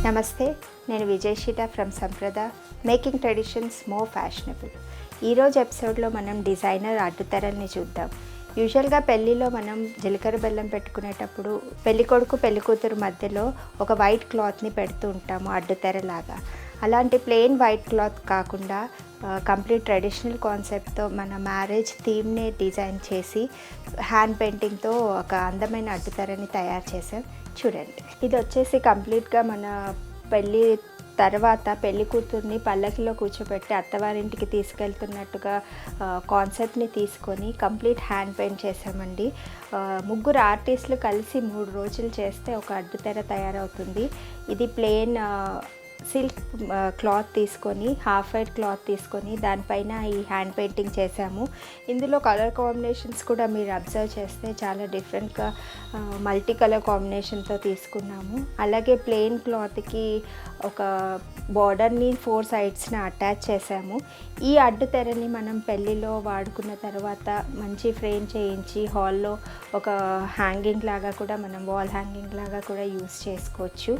నమస్తే, నేను Vijayasheela from Samprada making traditions more fashionable. ఈరోజు ఎపిసోడ్లో మనం డిజైనర్ అడ్డుతెరల్ని చూద్దాం. యూజువల్గా పెళ్ళిలో మనం జీలకర్ర బెల్లం పెట్టుకునేటప్పుడు పెళ్ళికొడుకు పెళ్ళికూతురు మధ్యలో ఒక వైట్ క్లాత్ని పెడుతూ ఉంటాము అడ్డుతెరలాగా. అలాంటి ప్లెయిన్ వైట్ క్లాత్ కాకుండా కంప్లీట్ ట్రెడిషనల్ కాన్సెప్ట్తో మన మ్యారేజ్ థీమ్ని డిజైన్ చేసి హ్యాండ్ పెయింటింగ్తో ఒక అందమైన అడ్డుతెరని తయారు చేసాం. చూడండి, ఇది వచ్చేసి కంప్లీట్గా మన పెళ్ళి తర్వాత పెళ్లి కూతుర్ని పల్లకిలో కూర్చోబెట్టి అత్తవారింటికి తీసుకెళ్తున్నట్టుగా కాన్సెప్ట్ని తీసుకొని కంప్లీట్ హ్యాండ్ పెయింట్ చేసామండి. ముగ్గురు ఆర్టిస్టులు కలిసి 3 రోజులు చేస్తే ఒక అడ్డుతెర తయారవుతుంది. ఇది ప్లెయిన్ సిల్క్ క్లాత్ తీసుకొని హాఫ్ వైట్ క్లాత్ తీసుకొని దానిపైన ఈ హ్యాండ్ పెయింటింగ్ చేసాము. ఇందులో కలర్ కాంబినేషన్స్ కూడా మీరు అబ్జర్వ్ చేస్తే చాలా డిఫరెంట్గా మల్టీ కలర్ కాంబినేషన్తో తీసుకున్నాము. అలాగే ప్లెయిన్ క్లాత్కి ఒక బార్డర్ని 4 సైడ్స్ని అటాచ్ చేసాము. ఈ అడ్డుతెరని మనం పెళ్ళిలో వాడుకున్న తర్వాత మంచి ఫ్రేమ్ చేయించి హాల్లో ఒక హ్యాంగింగ్ లాగా కూడా మనం వాల్ హ్యాంగింగ్ లాగా కూడా యూస్ చేసుకోవచ్చు.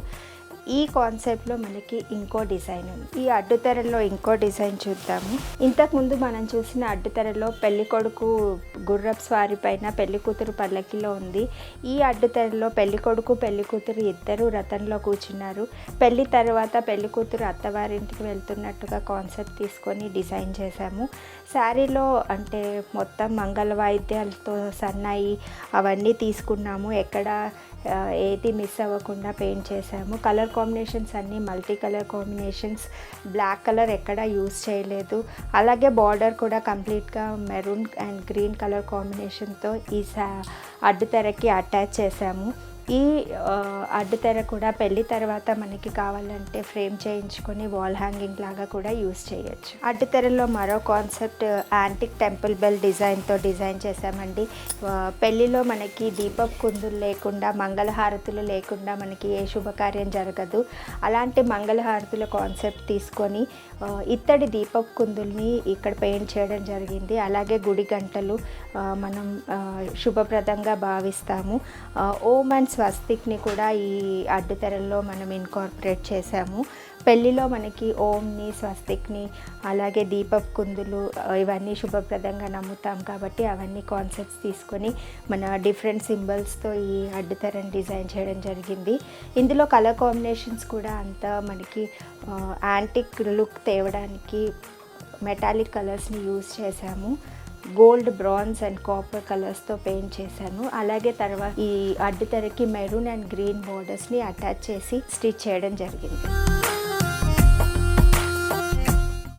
ఈ కాన్సెప్ట్లో మనకి ఇంకో డిజైన్ ఉంది. ఈ అడ్డుతెరలో ఇంకో డిజైన్ చూద్దాము. ఇంతకుముందు మనం చూసిన అడ్డుతెరలో పెళ్ళికొడుకు గుర్రపు స్వారీ పైన పెళ్ళికూతురు పల్లకిలో ఉంది. ఈ అడ్డుతెరలో పెళ్ళికొడుకు పెళ్ళికూతురు ఇద్దరు రథంలో కూర్చున్నారు. పెళ్ళి తర్వాత పెళ్ళికూతురు అత్తవారింటికి వెళ్తున్నట్టుగా కాన్సెప్ట్ తీసుకొని డిజైన్ చేశాము. శారీలో అంటే మొత్తం మంగళ వాయిద్యాలతో సన్నాయి అవన్నీ తీసుకున్నాము. ఎక్కడ ఏది మిస్ అవ్వకుండా పెయింట్ చేసాము. కలర్ కాంబినేషన్స్ అన్నీ multi colour combinations, black colour ఎక్కడ యూజ్ చేయలేదు. అలాగే బార్డర్ కూడా కంప్లీట్గా మెరూన్ అండ్ గ్రీన్ కలర్ కాంబినేషన్తో ఈ అడ్డుతెరకి అటాచ్ చేసాము. ఈ అడ్డుతెర కూడా పెళ్ళి తర్వాత మనకి కావాలంటే ఫ్రేమ్ చేయించుకొని వాల్ హ్యాంగింగ్ లాగా కూడా యూస్ చేయొచ్చు. అడ్డుతెరలో మరో కాన్సెప్ట్ యాంటిక్ టెంపుల్ బెల్ డిజైన్తో డిజైన్ చేసామండి. పెళ్ళిలో మనకి దీపపు కుందులు లేకుండా మంగళహారతులు లేకుండా మనకి ఏ శుభకార్యం జరగదు. అలాంటి మంగళహారతుల కాన్సెప్ట్ తీసుకొని ఇత్తడి దీపపు కుందుల్ని ఇక్కడ పెయింట్ చేయడం జరిగింది. అలాగే గుడి గంటలు మనం శుభప్రదంగా భావిస్తాము. ఓం అండ్ స్వస్తిక్ని కూడా ఈ అడ్డుతెరల్లో మనం ఇన్కార్పొరేట్ చేసాము. పెళ్ళిలో మనకి ఓంని, స్వస్తిక్ని, అలాగే దీపపు కుందులు ఇవన్నీ శుభప్రదంగా నమ్ముతాం కాబట్టి అవన్నీ కాన్సెప్ట్స్ తీసుకొని మన డిఫరెంట్ సింబల్స్తో ఈ అడ్డుతెరని డిజైన్ చేయడం జరిగింది. ఇందులో కలర్ కాంబినేషన్స్ కూడా అంతా మనకి యాంటిక్ లుక్ తేవడానికి మెటాలిక్ కలర్స్ని యూజ్ చేసాము. గోల్డ్, బ్రాంజ్ అండ్ కాపర్ కలర్స్తో పెయింట్ చేశాను. అలాగే తర్వాత ఈ అడ్డుతెరకి మెరూన్ అండ్ గ్రీన్ బోర్డర్స్ని అటాచ్ చేసి స్టిచ్ చేయడం జరిగింది.